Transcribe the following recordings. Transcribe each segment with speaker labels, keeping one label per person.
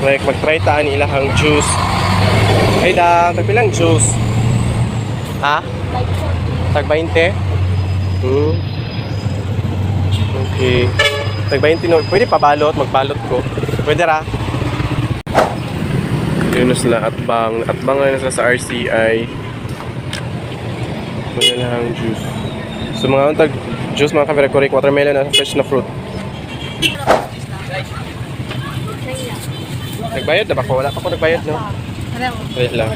Speaker 1: correct. Mag-try taan ilahang juice. Ay lang, tagpilang juice. Ha? Tag 20? Okay. Tag 20 no. Pwede pabalot, magbalot ko. Pwede ra. Yun na sila atbang. Atbang na sila sa RCI. Mga lahang juice. So mga tag juice mga ka-very correct. Watermelon na fresh na fruit. Nagbayad na ba ko? Wala pa ko nagbayad, no? Wait lang.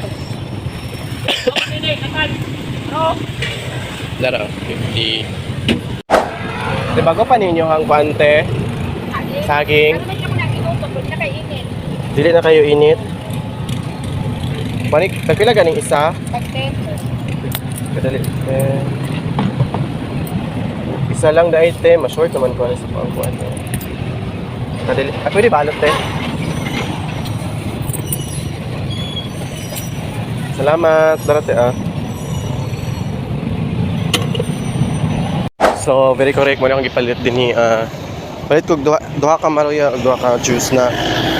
Speaker 1: Dara, 50. Di bago pa ninyo ang guante? Saging? Dili na kayo init? Manik, tagpila ganing isa? Kadali. Isa lang da ite, ma-short naman ko sa pang guante. Kadali. Pwede balot eh. Salamat, darate ah. So, very correct mo na akong gipalit din ni palit ko duha ka maruya, duha ka juice na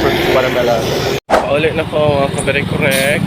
Speaker 1: fruit watermelon. Paulit na ko, very correct.